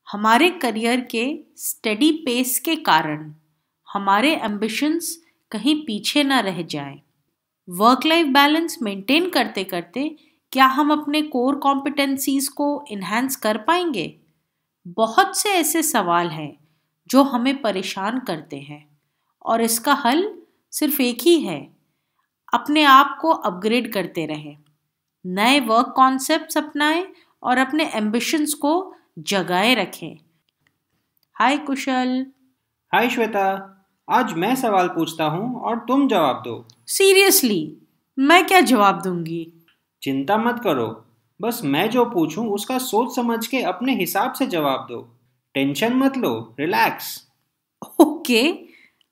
हमारे करियर के steady pace के कारण हमारे एम्बिशंस कहीं पीछे ना रह जाएं। वर्क लाइफ बैलेंस मेंटेन करते करते क्या हम अपने कोर कॉम्पिटेंसीज को इन्हांस कर पाएंगे? बहुत से ऐसे सवाल हैं जो हमें परेशान करते हैं और इसका हल सिर्फ एक ही है। अपने आप को अपग्रेड करते रहें, नए वर्क कॉन्सेप्ट्स अपनाएं और अपने एम्बिशंस को जगाए रखें। हाय कुशल। हाय श्वेता। आज मैं सवाल पूछता हूँ और तुम जवाब दो। सीरियसली, मैं क्या जवाब दूंगी? चिंता मत करो, बस मैं जो पूछूं उसका सोच समझ के अपने हिसाब से जवाब दो। टेंशन मत लो, relax. Okay,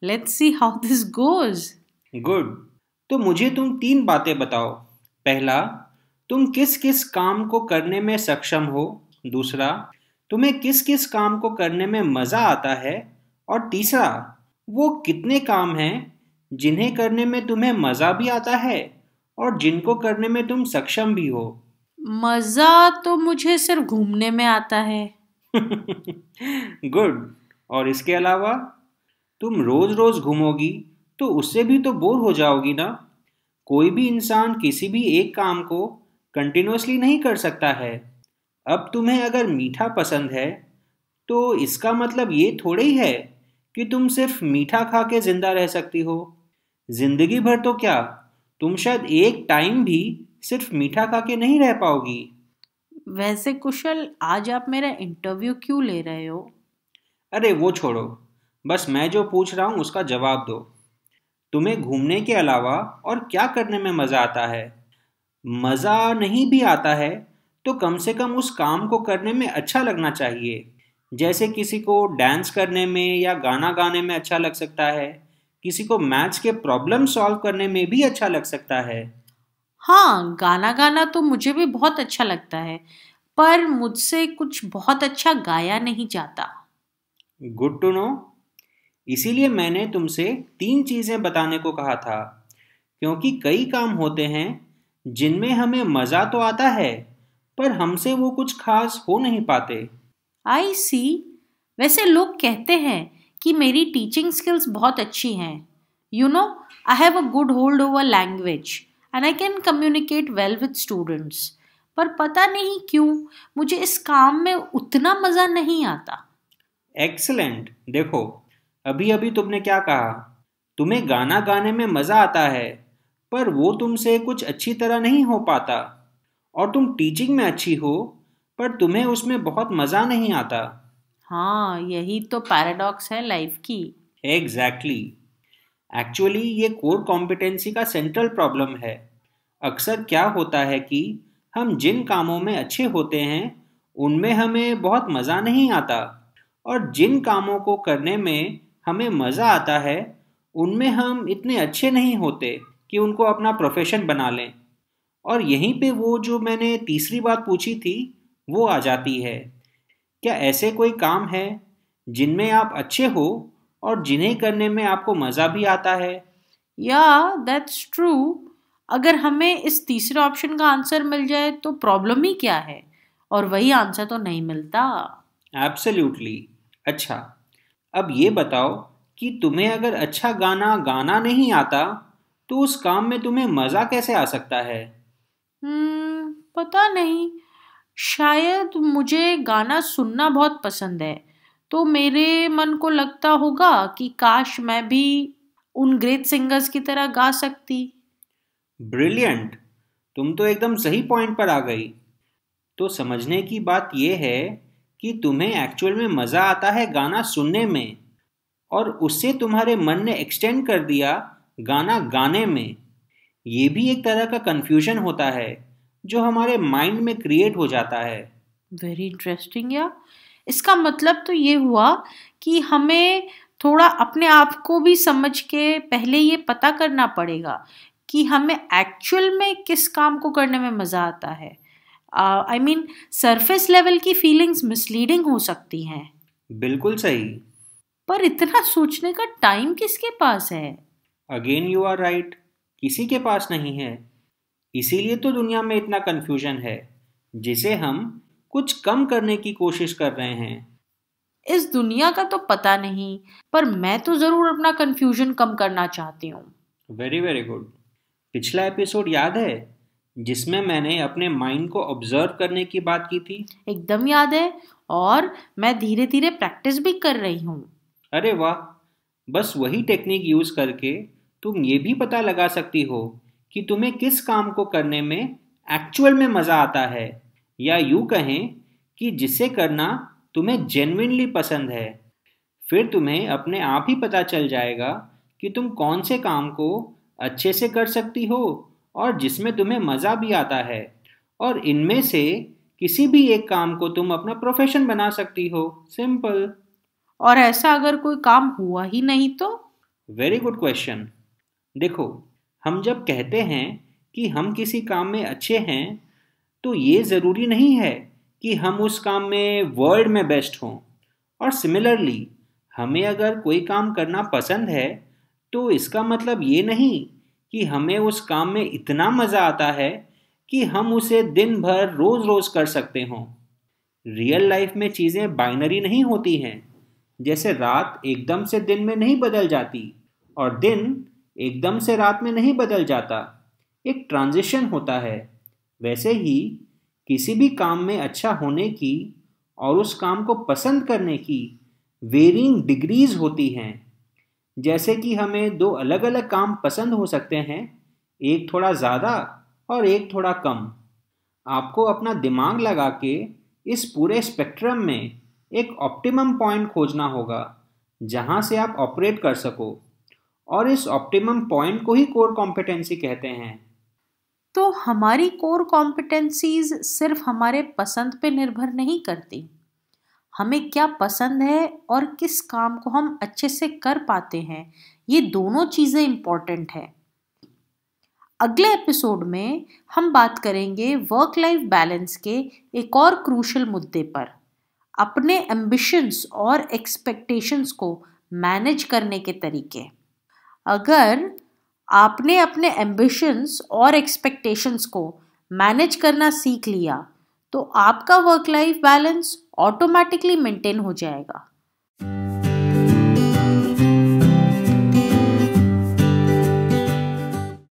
let's see how this goes. Good. तो मुझे तुम तीन बातें बताओ। पहला, तुम किस किस काम को करने में सक्षम हो। दूसरा, तुम्हें किस किस काम को करने में मज़ा आता है। और तीसरा, वो कितने काम हैं जिन्हें करने में तुम्हें मज़ा भी आता है और जिनको करने में तुम सक्षम भी हो। मजा तो मुझे सिर्फ घूमने में आता है। गुड। और इसके अलावा तुम रोज रोज घूमोगी तो उससे भी तो बोर हो जाओगी ना। कोई भी इंसान किसी भी एक काम को कंटिन्यूअसली नहीं कर सकता है। अब तुम्हें अगर मीठा पसंद है तो इसका मतलब ये थोड़े ही है कि तुम सिर्फ मीठा खा के जिंदा रह सकती हो। जिंदगी भर तो क्या, तुम शायद एक टाइम भी सिर्फ मीठा खा के नहीं रह पाओगी। वैसे कुशल, आज आप मेरा इंटरव्यू क्यों ले रहे हो? अरे वो छोड़ो, बस मैं जो पूछ रहा हूँ उसका जवाब दो। तुम्हें घूमने के अलावा और क्या करने में मज़ा आता है? मज़ा नहीं भी आता है तो कम से कम उस काम को करने में अच्छा लगना चाहिए। जैसे किसी को डांस करने में या गाना गाने में अच्छा लग सकता है, किसी को मैथ्स के प्रॉब्लम सॉल्व करने में भी अच्छा लग सकता है। हाँ, गाना गाना तो मुझे भी बहुत अच्छा लगता है, पर मुझसे कुछ बहुत अच्छा गाया नहीं जाता। Good to know. इसीलिए मैंने तुमसे तीन चीज़ें बताने को कहा था, क्योंकि कई काम होते हैं जिनमें हमें मज़ा तो आता है पर हमसे वो कुछ खास हो नहीं पाते। आई सी। वैसे लोग कहते हैं कि मेरी टीचिंग स्किल्स बहुत अच्छी हैं। You know, I have a good hold over language and I can communicate well with students. पर पता नहीं क्यों मुझे इस काम में उतना मज़ा नहीं आता। एक्सीलेंट। देखो, अभी अभी तुमने क्या कहा? तुम्हें गाना गाने में मज़ा आता है पर वो तुमसे कुछ अच्छी तरह नहीं हो पाता। और तुम टीचिंग में अच्छी हो पर तुम्हें उसमें बहुत मज़ा नहीं आता। हाँ, यही तो पैराडॉक्स है लाइफ की। एग्जैक्टली। एक्चुअली ये कोर कॉम्पिटेंसी का सेंट्रल प्रॉब्लम है। अक्सर क्या होता है कि हम जिन कामों में अच्छे होते हैं उनमें हमें बहुत मज़ा नहीं आता, और जिन कामों को करने में हमें मज़ा आता है उनमें हम इतने अच्छे नहीं होते कि उनको अपना प्रोफेशन बना लें। और यहीं पे वो जो मैंने तीसरी बात पूछी थी वो आ जाती है। क्या ऐसे कोई काम है जिनमें आप अच्छे हो और जिन्हें करने में आपको मज़ा भी आता है? या दैट्स ट्रू। अगर हमें इस तीसरे ऑप्शन का आंसर मिल जाए तो प्रॉब्लम ही क्या है, और वही आंसर तो नहीं मिलता। एब्सोल्युटली। अच्छा, अब ये बताओ कि तुम्हें अगर अच्छा गाना गाना नहीं आता तो उस काम में तुम्हें मज़ा कैसे आ सकता है? पता नहीं। शायद मुझे गाना सुनना बहुत पसंद है, तो मेरे मन को लगता होगा कि काश मैं भी उन ग्रेट सिंगर्स की तरह गा सकती। ब्रिलियंट। तुम तो एकदम सही पॉइंट पर आ गई। तो समझने की बात यह है कि तुम्हें एक्चुअल में मज़ा आता है गाना सुनने में, और उससे तुम्हारे मन ने एक्सटेंड कर दिया गाना गाने में। ये भी एक तरह का कन्फ्यूजन होता है जो हमारे माइंड में क्रिएट हो जाता है। Very interesting. या इसका मतलब तो ये हुआ कि हमें थोड़ा अपने आप को भी समझ के पहले ये पता करना पड़ेगा कि हमें एक्चुअल में किस काम को करने में मज़ा आता है। आई मीन, सरफेस लेवल की फीलिंग्स मिसलीडिंग हो सकती हैं। बिल्कुल सही। पर इतना सोचने का टाइम किसके पास है? अगेन यू आर राइट, किसी के पास नहीं है। इसीलिए तो दुनिया में इतना कन्फ्यूजन है, जिसे हम कुछ कम करने की कोशिश कर रहे हैं। इस दुनिया का तो पता नहीं, पर मैं तो ज़रूर अपना कंफ्यूजन कम करना चाहती हूँ। Very very good. पिछला एपिसोड याद है जिसमें मैंने अपने माइंड को ऑब्जर्व करने की बात की थी? एकदम याद है, और मैं धीरे धीरे प्रैक्टिस भी कर रही हूँ। अरे वाह। बस वही टेक्निक यूज करके तुम ये भी पता लगा सकती हो कि तुम्हें किस काम को करने में एक्चुअल में मजा आता है, या यूं कहें कि जिसे करना तुम्हें जेन्युइनली पसंद है। फिर तुम्हें अपने आप ही पता चल जाएगा कि तुम कौन से काम को अच्छे से कर सकती हो और जिसमें तुम्हें मजा भी आता है, और इनमें से किसी भी एक काम को तुम अपना प्रोफेशन बना सकती हो। सिंपल। और ऐसा अगर कोई काम हुआ ही नहीं तो? Very good question. देखो, हम जब कहते हैं कि हम किसी काम में अच्छे हैं, तो ये ज़रूरी नहीं है कि हम उस काम में वर्ल्ड में बेस्ट हों। और सिमिलरली, हमें अगर कोई काम करना पसंद है, तो इसका मतलब ये नहीं कि हमें उस काम में इतना मज़ा आता है कि हम उसे दिन भर रोज़ रोज़ कर सकते हों। रियल लाइफ में चीज़ें बाइनरी नहीं होती हैं। जैसे रात एकदम से दिन में नहीं बदल जाती, और दिन एकदम से रात में नहीं बदल जाता। एक ट्रांजिशन होता है। वैसे ही किसी भी काम में अच्छा होने की और उस काम को पसंद करने की वेरिंग डिग्रीज होती हैं। जैसे कि हमें दो अलग अलग काम पसंद हो सकते हैं, एक थोड़ा ज़्यादा और एक थोड़ा कम। आपको अपना दिमाग लगा के इस पूरे स्पेक्ट्रम में एक ऑप्टिमम पॉइंट खोजना होगा जहां से आप ऑपरेट कर सको, और इस ऑप्टिमम पॉइंट को ही कोर कॉम्पिटेंसी कहते हैं। तो हमारी कोर कॉम्पिटेंसीज सिर्फ हमारे पसंद पे निर्भर नहीं करती। हमें क्या पसंद है और किस काम को हम अच्छे से कर पाते हैं, ये दोनों चीज़ें इम्पॉर्टेंट है। अगले एपिसोड में हम बात करेंगे वर्क लाइफ बैलेंस के एक और क्रूशल मुद्दे पर, अपने एम्बिशंस और एक्सपेक्टेशंस को मैनेज करने के तरीके। अगर आपने अपने एम्बिशंस और एक्सपेक्टेशंस को मैनेज करना सीख लिया, तो आपका work life balance automatically maintain हो जाएगा।